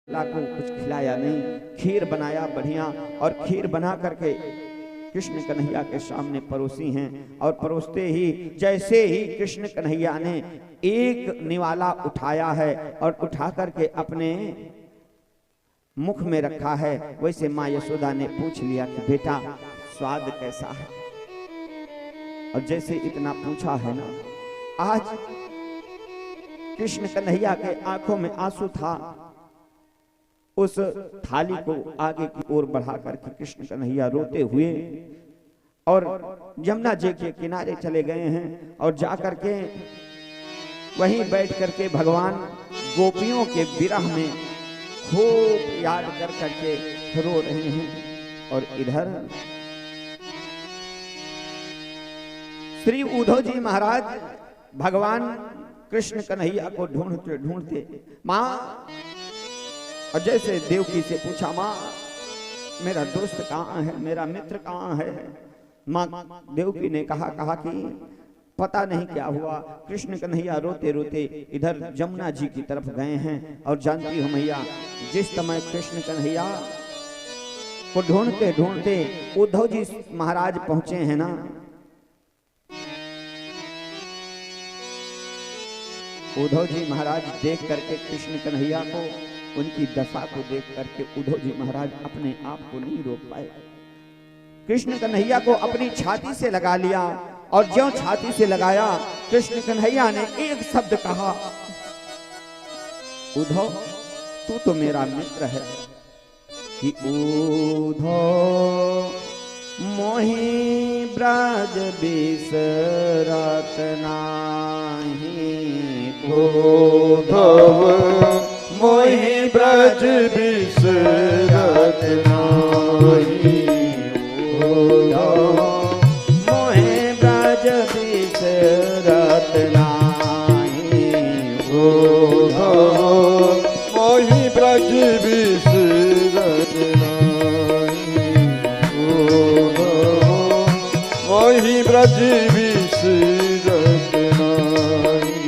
को कुछ खिलाया नहीं, खीर बनाया बढ़िया, और खीर बना करके कृष्ण कन्हैया के सामने परोसी हैं। और परोसते ही जैसे ही कृष्ण कन्हैया ने एक निवाला उठाया है और उठा करके अपने मुख में रखा है, वैसे माँ यशोदा ने पूछ लिया कि बेटा स्वाद कैसा है। और जैसे इतना पूछा है ना, आज कृष्ण कन्हैया के आंखों में आंसू था। उस थाली को आगे की ओर बढ़ा करके कृष्ण कन्हैया रोते हुए और यमुना जी के किनारे चले गए हैं और जाकर के वहीं बैठ करके भगवान गोपियों के विरह में खूब याद कर करके रो रहे हैं। और इधर श्री उद्धव जी महाराज भगवान कृष्ण कन्हैया को ढूंढते ढूंढते माँ, और जैसे देवकी से पूछा माँ मेरा दोस्त कहाँ है, मेरा मित्र कहाँ है। माँ देवकी ने कहा कि पता नहीं क्या हुआ। कृष्ण कन्हैया रोते रोते इधर यमुना जी की तरफ गए हैं। और जानती हो मैया, जिस समय कृष्ण कन्हैया को ढूंढते ढूंढते उद्धव जी महाराज पहुंचे हैं ना, उद्धव जी महाराज देख करके कृष्ण कन्हैया को, उनकी दशा को देख करके उद्धव जी महाराज अपने आप को नहीं रोक पाए। कृष्ण कन्हैया को अपनी छाती से लगा लिया और ज्यों छाती से लगाया, कृष्ण कन्हैया ने एक शब्द कहा, उद्धव तू तो मेरा मित्र है। कि उद्धव मोहि ब्रज बिसरत नाही, उद्धव मोहि ब्रज बिसरत नाही। उद्धव मोहि ब्रज बिसरत नाही। उद्धव मोहि ब्रज बिसरत नाही। उद्धव मोहि ब्रज बिसरत नाही।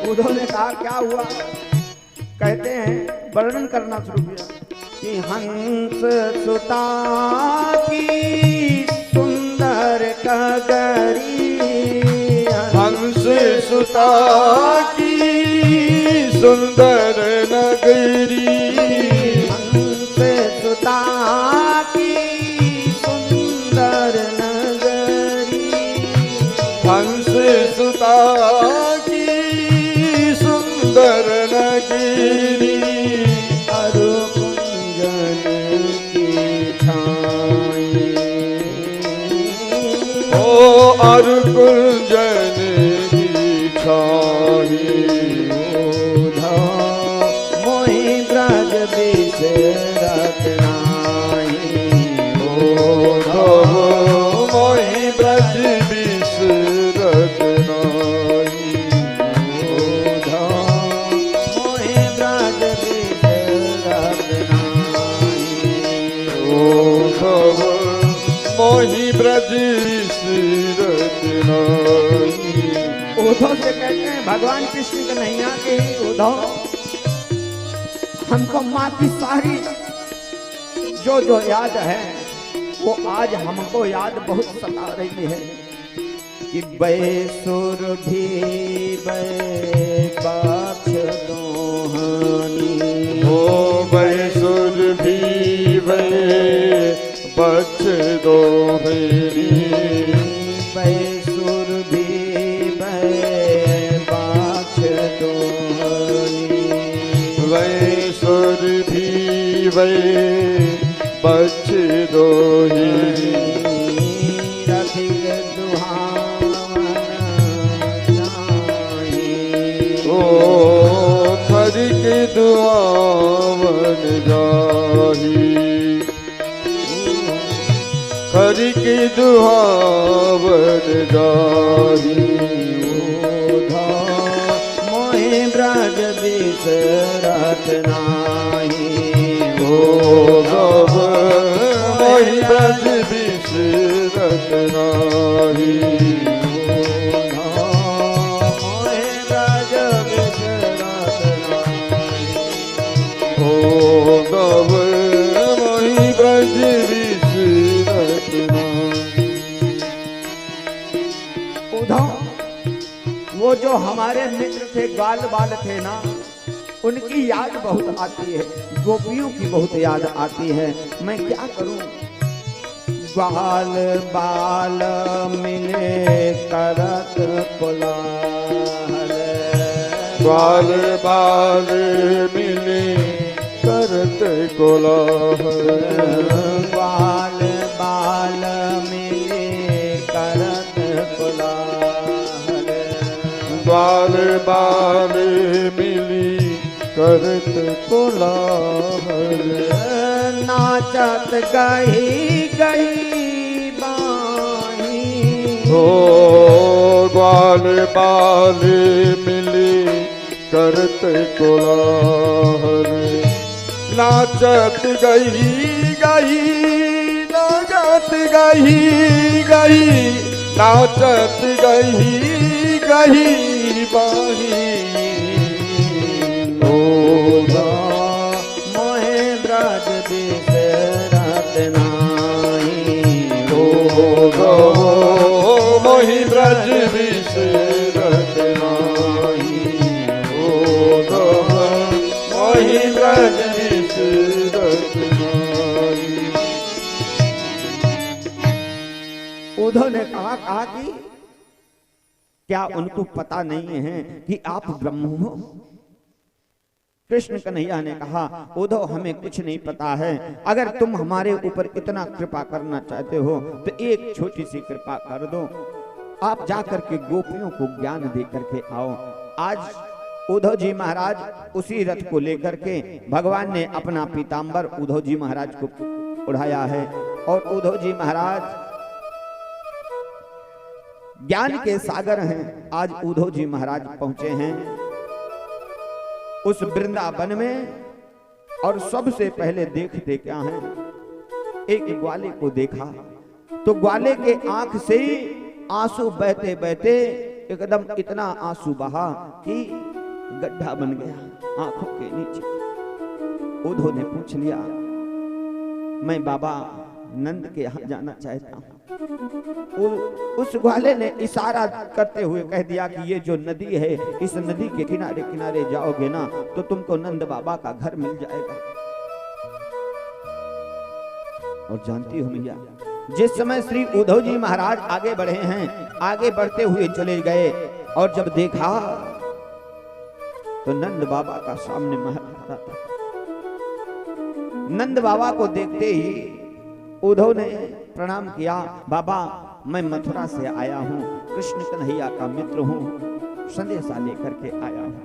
उद्धव ने कहा क्या हुआ। कहते हैं, वर्णन करना शुरू किया कि हंस सुता की सुंदर कगरी, हंस सुता की सुंदर नगरी। हंस सुता की सुंदर नगरी। हंस सुता की सुंदर नगरी। अरु कुंजन की छाई, ओ अरु कुंजन की छाई। उद्धव मोहि ब्रज बिसरत नाही। उद्धव मोहि ब्रज बिसरत नाही। उद्धव मोहि ब्रज बिसरत नाही। उद्धव मोहि ब्रज बिसरत नाही। उद्धव से कहते हैं भगवान कृष्ण कन्हैया के ही उद्धव, हमको माँ की सारी जो याद है वो आज हमको याद बहुत सता रही है। कि बैसुर भी बैबाक्ष दोहानी। ओ बैसुर भी बच दोहरी। बैसुर भी बैबाक्ष दोहानी। बैसुर भी वै बच दोही रथिक दुहावन जाहि। ओ खरिक दुआवन जाही खरिक दुहावन जाही। मोहि ब्रज बिसरत नाही गव मोहि ब्रज बिसरत नाही मोहि ब्रज बिसरत नाही गव मोहि ब्रज बिसरत नाही। उद्धव वो जो हमारे मित्र थे, ग्वाल बाल थे ना, उनकी याद बहुत आती है, गोपियों की बहुत याद आती है। मैं क्या करूं? ग्वाल बाल मिले करत कोलाहल ग्वाल बाल मिले करत कोलाहल ग्वाल बाल मिले करत कोलाहल ग्वाल बाल मिली करत कोलाहल नाचत गही गही बाही हो ग्वाल बाल मिली करत कोलाहल नाचत गही गही नाचत गही गही नाचत गही गही बाही मोहे ब्रज बिसरत नाही मोहि ब्रज बिसरत नाही मोहि ब्रज बिसरत नाही। उद्धव ने कहा कि क्या उनको पता नहीं है कि आप ब्रह्म हो? कृष्ण कन्हैया ने कहा, उद्धव हमें कुछ नहीं पता है, अगर तुम हमारे ऊपर इतना कृपा करना चाहते हो तो एक छोटी सी कृपा कर दो, आप जाकर के गोपियों को ज्ञान दे करके आओ। आज उद्धव जी महाराज उसी रथ को लेकर के भगवान ने अपना पीतांबर उद्धव जी महाराज को उड़ाया है और उद्धव जी महाराज ज्ञान के सागर हैं। आज उद्धव जी महाराज पहुंचे हैं उस वृंदावन में और सबसे पहले देखते क्या हैं, एक ग्वाले को देखा तो ग्वाले के आंख से आंसू बहते बहते एकदम इतना आंसू बहा कि गड्ढा बन गया आंखों के नीचे। उद्धव ने पूछ लिया, मैं बाबा नंद के यहाँ जाना चाहता हूँ। उस ग्वाले ने इशारा करते हुए कह दिया कि ये जो नदी है, इस नदी के किनारे किनारे जाओगे ना तो तुमको नंद बाबा का घर मिल जाएगा। और जानती हो मैया, जिस समय श्री उद्धव जी महाराज आगे बढ़े हैं, आगे बढ़ते हुए चले गए और जब देखा तो नंद बाबा का सामने महल खड़ा था। नंद बाबा को देखते ही उद्धव ने प्रणाम किया, बाबा मैं मथुरा से आया हूं, कृष्ण कन्हैया का मित्र हूं, संदेशा लेकर के आया हूं।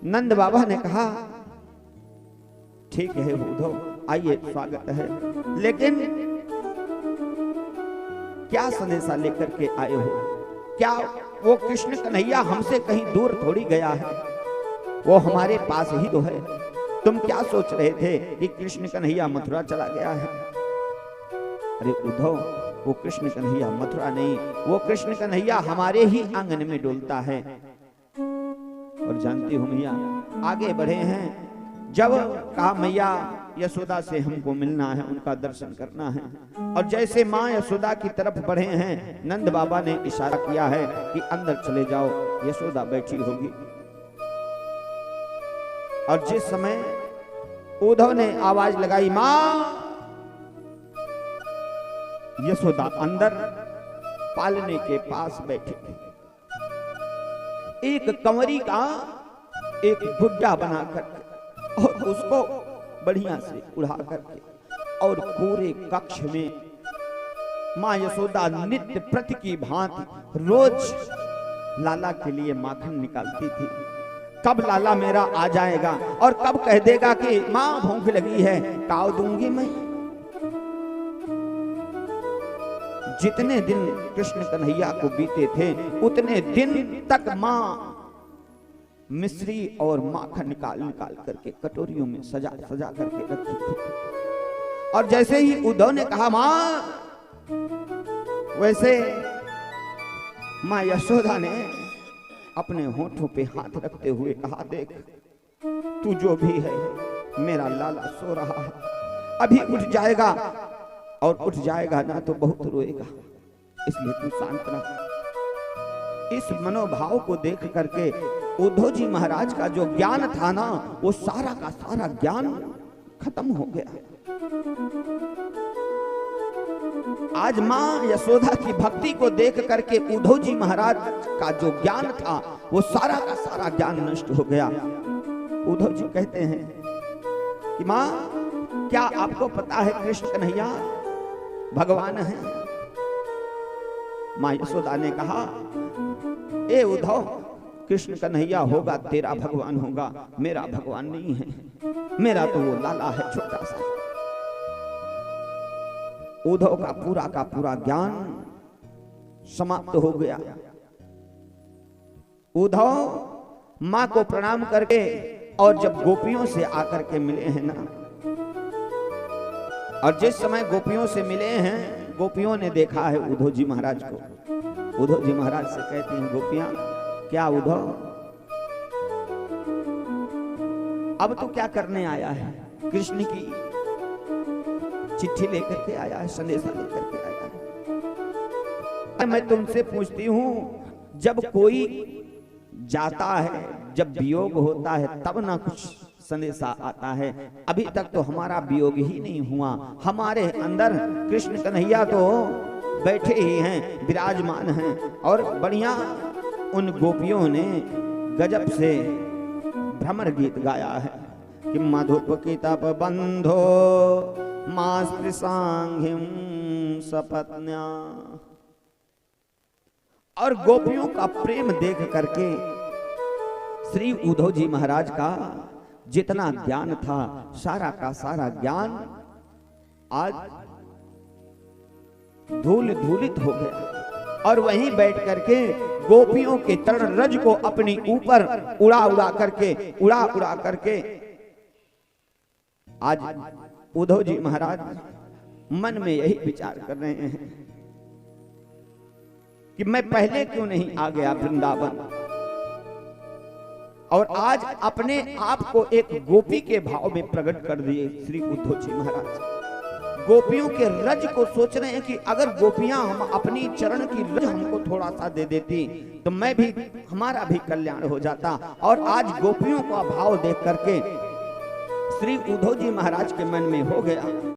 नंद बाबा ने कहा, ठीक है उद्धव, आइए स्वागत है, लेकिन क्या संदेशा लेकर के आए हो? क्या वो कृष्ण कन्हैया हमसे कहीं दूर थोड़ी गया है, वो हमारे पास ही तो है। तुम क्या सोच रहे थे कि कृष्ण कन्हैया मथुरा चला गया है? अरे उद्धव, वो कृष्ण कन्हैया मथुरा नहीं, वो कृष्ण कन्हैया हमारे ही आंगन में डोलता है। और जानती हो मैया, आगे बढ़े हैं, जब कहा मैया यशोदा से हमको मिलना है, उनका दर्शन करना है, और जैसे माँ यशोदा की तरफ बढ़े हैं, नंद बाबा ने इशारा किया है कि अंदर चले जाओ, यशोदा बैठी होगी। और जिस समय उद्धव ने आवाज लगाई, माँ, यशोदा अंदर पालने के पास बैठी थी। एक कंवरी का एक गुड्डा बनाकर और उसको बढ़िया से उड़ा करके, और पूरे कक्ष में माँ यशोदा नित्य प्रति की भांति रोज लाला के लिए माखन निकालती थी। कब लाला मेरा आ जाएगा और कब कह देगा कि माँ भूख लगी है, काव दूंगी मैं। जितने दिन कृष्ण कन्हैया को बीते थे उतने दिन तक माँ मिश्री और माखन निकाल निकाल करके कटोरियों में सजा सजा करके रखी थी। और जैसे ही उद्धव ने कहा माँ, वैसे माँ यशोदा ने अपने होठों पे हाथ रखते हुए कहा, देख तू जो भी है, मेरा लाला सो रहा है, अभी उठ जाएगा, और उठ जाएगा ना तो बहुत रोएगा, इसलिए तू शांत रह। इस मनोभाव को देख करके उद्धव जी महाराज का जो ज्ञान था ना, वो सारा का सारा ज्ञान खत्म हो गया। आज मां यशोदा की भक्ति को देख करके उद्धव जी महाराज का जो ज्ञान था वो सारा का सारा ज्ञान नष्ट हो गया। उद्धव जी कहते हैं कि मां, क्या आपको पता है कृष्ण कन्हैया भगवान है? मां यशोदा ने कहा, ए उद्धव, कृष्ण कन्हैया होगा तेरा भगवान होगा, मेरा भगवान नहीं है, मेरा तो वो लाला है छोटा सा। उद्धव का पूरा ज्ञान समाप्त हो गया। उद्धव मां को प्रणाम करके, और जब गोपियों से आकर के मिले हैं ना, और जिस समय गोपियों से मिले हैं, गोपियों ने देखा है उद्धव जी महाराज को। उद्धव जी महाराज से कहते हैं, गोपियां, क्या उद्धव अब तो क्या करने आया है? कृष्ण की चिट्ठी लेकर के आया है, संदेशा लेकर के आया है। मैं तुमसे पूछती हूं, जब कोई जाता है, जब वियोग होता है, तब ना कुछ संदेशा आता है। अभी तक तो हमारा वियोग ही नहीं हुआ। हमारे अंदर कृष्ण कन्हैया तो बैठे ही हैं, विराजमान हैं, और बढ़िया उन गोपियों ने गजब से भ्रमर गीत गाया है कि मधुप की तप बंधो मास्पृशांघ्रिम सपत्न्या। और गोपियों का प्रेम देख करके श्री उद्धव जी महाराज का जितना ज्ञान था, सारा का सारा ज्ञान आज धूल धूलित हो गया। और वहीं बैठ करके गोपियों के चरण रज को अपनी ऊपर उड़ा उड़ा करके आज उद्धव जी महाराज मन में यही विचार कर रहे हैं कि मैं पहले क्यों नहीं आ गया वृंदावन, और आज अपने आप को एक गोपी के भाव में प्रकट कर दिए श्री उद्धव जी महाराज। गोपियों के रज को सोच रहे हैं कि अगर गोपियां हम अपनी चरण की रज हमको थोड़ा सा दे देती तो मैं भी, हमारा भी कल्याण हो जाता। और आज गोपियों का भाव देख करके श्री उद्धव जी महाराज के मन में हो गया